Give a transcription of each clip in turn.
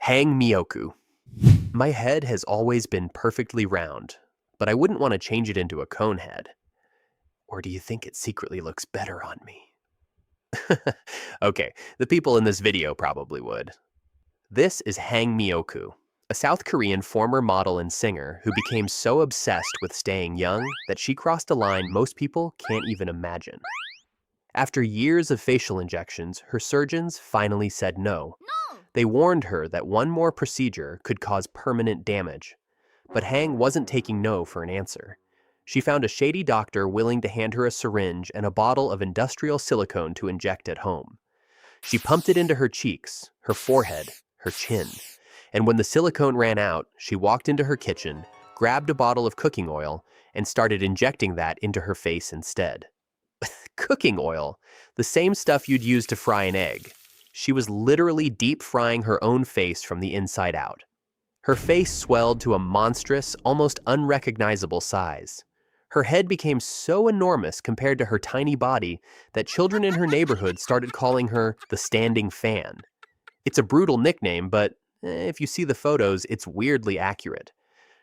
Hang Mioku. My head has always been perfectly round, but I wouldn't want to change it into a conehead. Or do you think it secretly looks better on me? Okay, the people in this video probably would. This is Hang Mioku, a South Korean former model and singer who became so obsessed with staying young that she crossed a line most people can't even imagine. After years of facial injections, her surgeons finally said no. They warned her that one more procedure could cause permanent damage. But Hang wasn't taking no for an answer. She found a shady doctor willing to hand her a syringe and a bottle of industrial silicone to inject at home. She pumped it into her cheeks, her forehead, her chin. And when the silicone ran out, she walked into her kitchen, grabbed a bottle of cooking oil, and started injecting that into her face instead. Cooking oil, the same stuff you'd use to fry an egg. She was literally deep frying her own face from the inside out. Her face swelled to a monstrous, almost unrecognizable size. Her head became so enormous compared to her tiny body that children in her neighborhood started calling her the standing fan. It's a brutal nickname, but if you see the photos, it's weirdly accurate.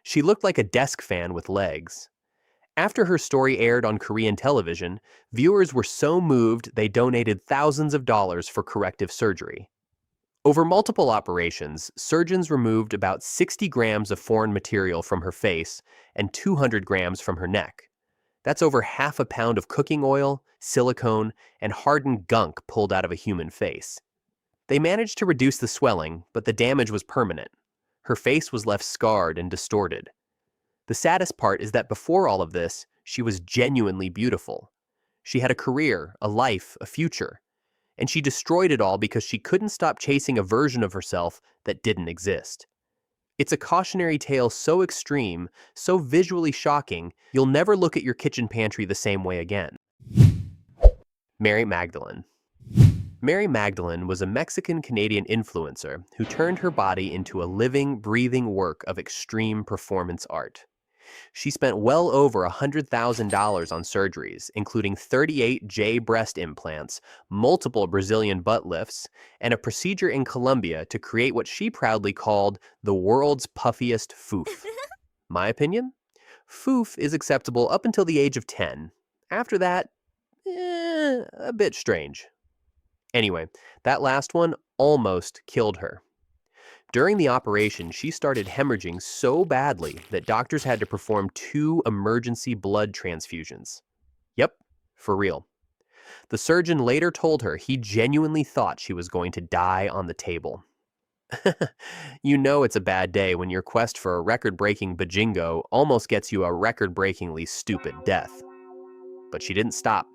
She looked like a desk fan with legs. After her story aired on Korean television, viewers were so moved they donated thousands of dollars for corrective surgery. Over multiple operations, surgeons removed about 60 grams of foreign material from her face and 200 grams from her neck. That's over half a pound of cooking oil, silicone, and hardened gunk pulled out of a human face. They managed to reduce the swelling, but the damage was permanent. Her face was left scarred and distorted. The saddest part is that before all of this, she was genuinely beautiful. She had a career, a life, a future. And she destroyed it all because she couldn't stop chasing a version of herself that didn't exist. It's a cautionary tale so extreme, so visually shocking, you'll never look at your kitchen pantry the same way again. Mary Magdalene. Mary Magdalene was a Mexican-Canadian influencer who turned her body into a living, breathing work of extreme performance art. She spent well over $100,000 on surgeries, including 38 J breast implants, multiple Brazilian butt lifts, and a procedure in Colombia to create what she proudly called the world's puffiest foof. My opinion? Foof is acceptable up until the age of 10. After that, a bit strange. Anyway, that last one almost killed her. During the operation, she started hemorrhaging so badly that doctors had to perform 2 emergency blood transfusions. Yep, for real. The surgeon later told her he genuinely thought she was going to die on the table. You know it's a bad day when your quest for a record-breaking bajingo almost gets you a record-breakingly stupid death. But she didn't stop.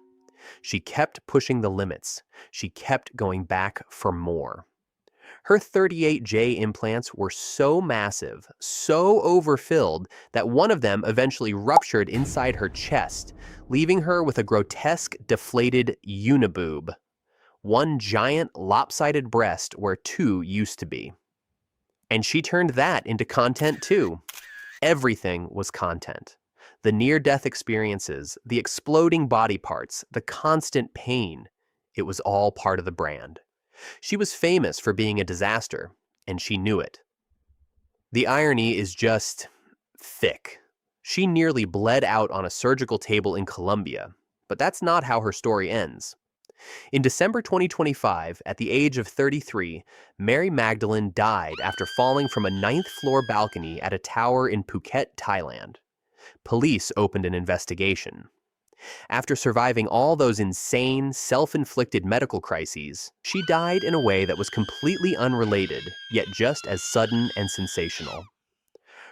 She kept pushing the limits. She kept going back for more. Her 38J implants were so massive, so overfilled, that one of them eventually ruptured inside her chest, leaving her with a grotesque, deflated uniboob. One giant, lopsided breast where 2 used to be. And she turned that into content too. Everything was content. The near-death experiences, the exploding body parts, the constant pain. It was all part of the brand. She was famous for being a disaster, and she knew it. The irony is just thick. She nearly bled out on a surgical table in Colombia, but that's not how her story ends. In December 2025, at the age of 33, Mary Magdalene died after falling from a 9th-floor balcony at a tower in Phuket, Thailand. Police opened an investigation. After surviving all those insane, self-inflicted medical crises, she died in a way that was completely unrelated, yet just as sudden and sensational.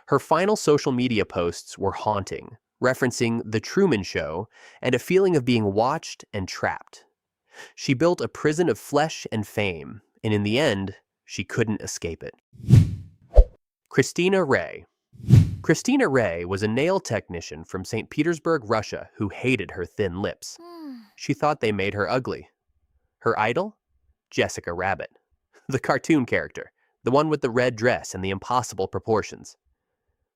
Her final social media posts were haunting, referencing The Truman Show and a feeling of being watched and trapped. She built a prison of flesh and fame, and in the end, she couldn't escape it. Kristina Rei. Kristina Rei was a nail technician from St. Petersburg, Russia, who hated her thin lips. She thought they made her ugly. Her idol? Jessica Rabbit. The cartoon character, the one with the red dress and the impossible proportions.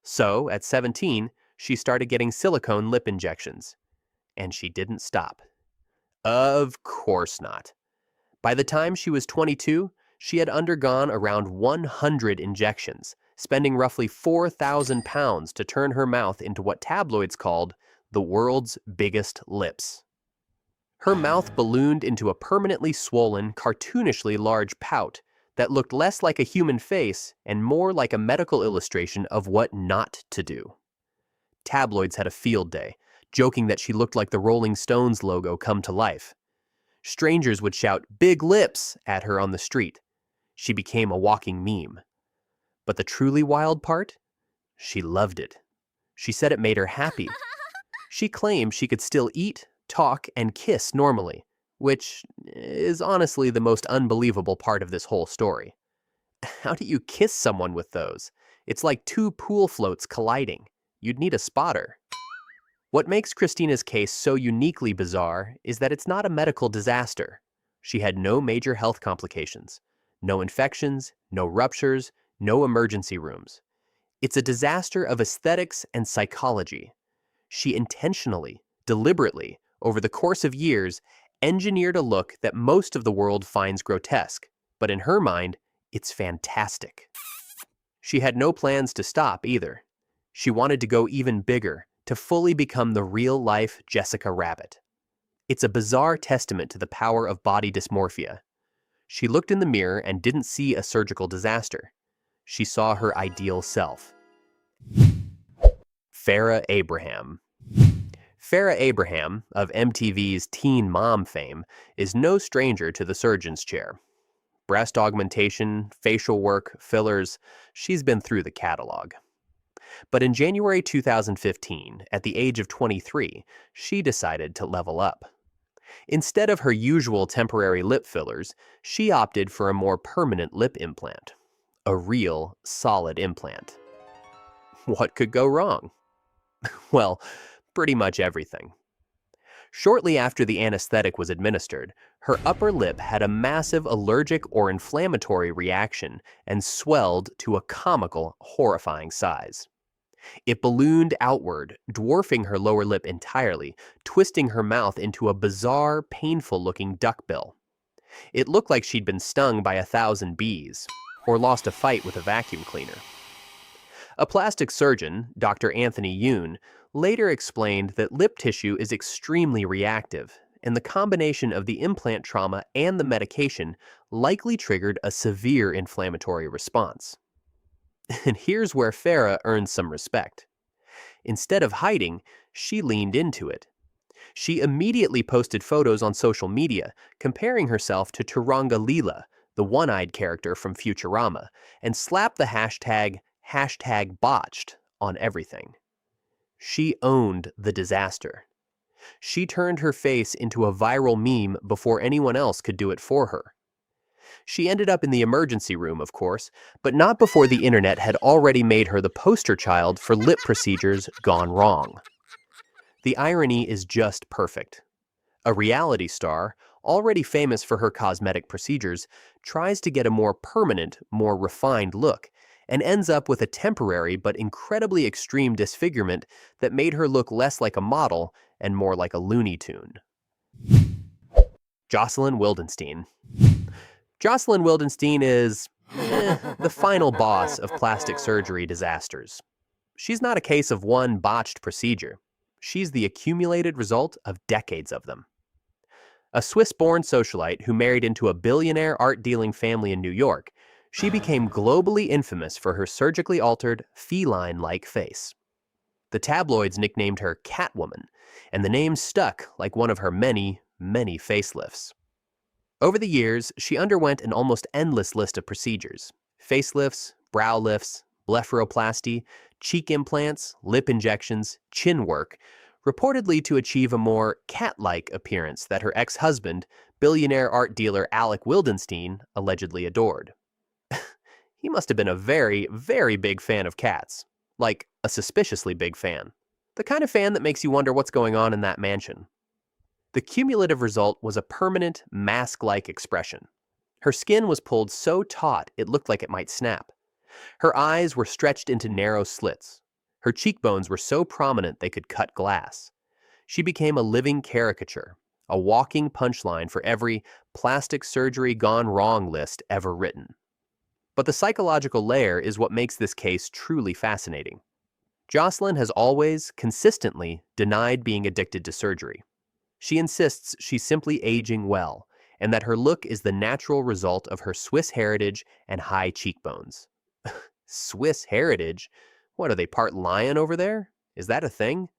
So, at 17, she started getting silicone lip injections. And she didn't stop. Of course not. By the time she was 22, She had undergone around 100 injections, spending roughly 4,000 pounds to turn her mouth into what tabloids called the world's biggest lips. Her mouth ballooned into a permanently swollen, cartoonishly large pout that looked less like a human face and more like a medical illustration of what not to do. Tabloids had a field day, joking that she looked like the Rolling Stones logo come to life. Strangers would shout "big lips" at her on the street. She became a walking meme. But the truly wild part? She loved it. She said it made her happy. She claimed she could still eat, talk, and kiss normally, which is honestly the most unbelievable part of this whole story. How do you kiss someone with those? It's like two pool floats colliding. You'd need a spotter. What makes Kristina's case so uniquely bizarre is that it's not a medical disaster. She had no major health complications, no infections, no ruptures, no emergency rooms. It's a disaster of aesthetics and psychology. She intentionally, deliberately, over the course of years, engineered a look that most of the world finds grotesque, but in her mind, it's fantastic. She had no plans to stop either. She wanted to go even bigger, to fully become the real-life Jessica Rabbit. It's a bizarre testament to the power of body dysmorphia. She looked in the mirror and didn't see a surgical disaster. She saw her ideal self. Farrah Abraham. Farrah Abraham, of MTV's Teen Mom fame, is no stranger to the surgeon's chair. Breast augmentation, facial work, fillers, she's been through the catalog. But in January 2015, at the age of 23, she decided to level up. Instead of her usual temporary lip fillers, she opted for a more permanent lip implant. A real, solid implant. What could go wrong? Well, pretty much everything. Shortly after the anesthetic was administered, her upper lip had a massive allergic or inflammatory reaction and swelled to a comical, horrifying size. It ballooned outward, dwarfing her lower lip entirely, twisting her mouth into a bizarre, painful-looking duckbill. It looked like she'd been stung by 1,000 bees, or lost a fight with a vacuum cleaner. A plastic surgeon, Dr. Emmalyn Nguyen, later explained that lip tissue is extremely reactive, and the combination of the implant trauma and the medication likely triggered a severe inflammatory response. And here's where Farrah earned some respect. Instead of hiding, she leaned into it. She immediately posted photos on social media, comparing herself to Turanga Leela, the one-eyed character from Futurama, and slapped the hashtag botched on everything. She owned the disaster. She turned her face into a viral meme before anyone else could do it for her. She ended up in the emergency room, of course, but not before the internet had already made her the poster child for lip procedures gone wrong. The irony is just perfect. A reality star, already famous for her cosmetic procedures, tries to get a more permanent, more refined look, and ends up with a temporary but incredibly extreme disfigurement that made her look less like a model and more like a Looney Tune. Jocelyn Wildenstein. Jocelyn Wildenstein is the final boss of plastic surgery disasters. She's not a case of one botched procedure. She's the accumulated result of decades of them. A Swiss-born socialite who married into a billionaire art-dealing family in New York, she became globally infamous for her surgically altered, feline-like face. The tabloids nicknamed her Catwoman, and the name stuck like one of her many, many facelifts. Over the years, she underwent an almost endless list of procedures: facelifts, brow lifts, blepharoplasty, cheek implants, lip injections, chin work, reportedly to achieve a more cat-like appearance that her ex-husband, billionaire art dealer Alec Wildenstein, allegedly adored. He must have been a very, very big fan of cats. Like, a suspiciously big fan. The kind of fan that makes you wonder what's going on in that mansion. The cumulative result was a permanent, mask-like expression. Her skin was pulled so taut it looked like it might snap. Her eyes were stretched into narrow slits. Her cheekbones were so prominent they could cut glass. She became a living caricature, a walking punchline for every plastic surgery gone wrong list ever written. But the psychological layer is what makes this case truly fascinating. Jocelyn has always, consistently, denied being addicted to surgery. She insists she's simply aging well, and that her look is the natural result of her Swiss heritage and high cheekbones. Swiss heritage? What, are they part lion over there? Is that a thing?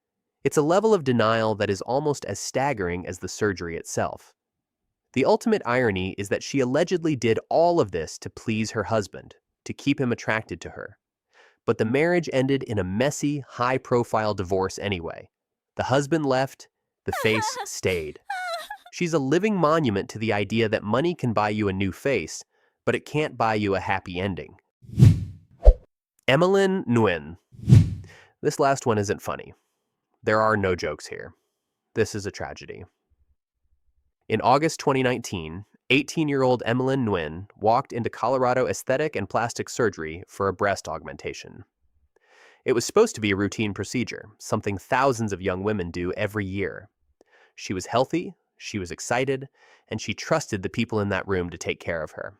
It's a level of denial that is almost as staggering as the surgery itself. The ultimate irony is that she allegedly did all of this to please her husband, to keep him attracted to her. But the marriage ended in a messy, high-profile divorce anyway. The husband left, the face stayed. She's a living monument to the idea that money can buy you a new face, but it can't buy you a happy ending. Emmalyn Nguyen. This last one isn't funny. There are no jokes here. This is a tragedy. In August 2019, 18-year-old Emmalyn Nguyen walked into Colorado Aesthetic and Plastic Surgery for a breast augmentation. It was supposed to be a routine procedure, something thousands of young women do every year. She was healthy, she was excited, and she trusted the people in that room to take care of her.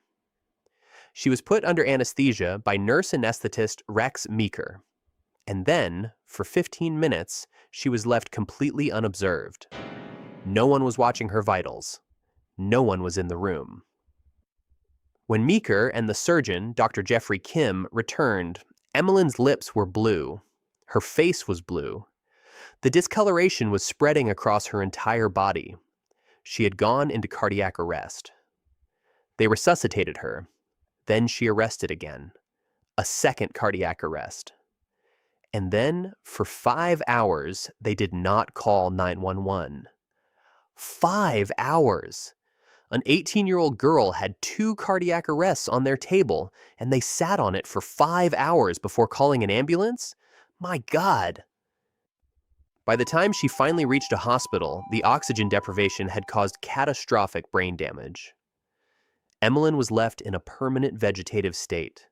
She was put under anesthesia by nurse anesthetist Rex Meeker. And then, for 15 minutes, she was left completely unobserved. No one was watching her vitals. No one was in the room. When Meeker and the surgeon, Dr. Jeffrey Kim, returned, Emmalyn's lips were blue. Her face was blue. The discoloration was spreading across her entire body. She had gone into cardiac arrest. They resuscitated her. Then she arrested again. A second cardiac arrest. And then, for 5 hours, they did not call 911. 5 hours! An 18-year-old girl had 2 cardiac arrests on their table, and they sat on it for 5 hours before calling an ambulance? My God! By the time she finally reached a hospital, the oxygen deprivation had caused catastrophic brain damage. Emmalyn was left in a permanent vegetative state.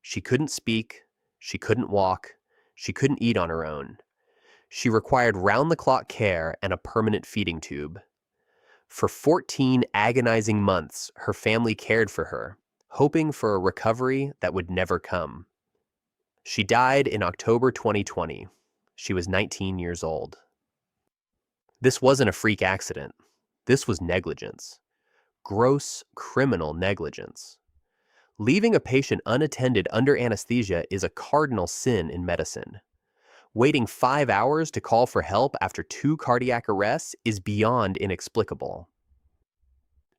She couldn't speak, she couldn't walk, she couldn't eat on her own. She required round-the-clock care and a permanent feeding tube. For 14 agonizing months, her family cared for her, hoping for a recovery that would never come. She died in October 2020. She was 19 years old. This wasn't a freak accident. This was negligence. Gross criminal negligence. Leaving a patient unattended under anesthesia is a cardinal sin in medicine. Waiting 5 hours to call for help after 2 cardiac arrests is beyond inexplicable.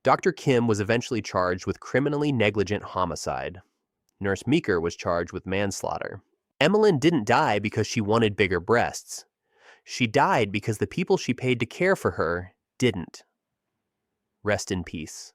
Dr. Kim was eventually charged with criminally negligent homicide. Nurse Meeker was charged with manslaughter. Emmalyn didn't die because she wanted bigger breasts. She died because the people she paid to care for her didn't. Rest in peace.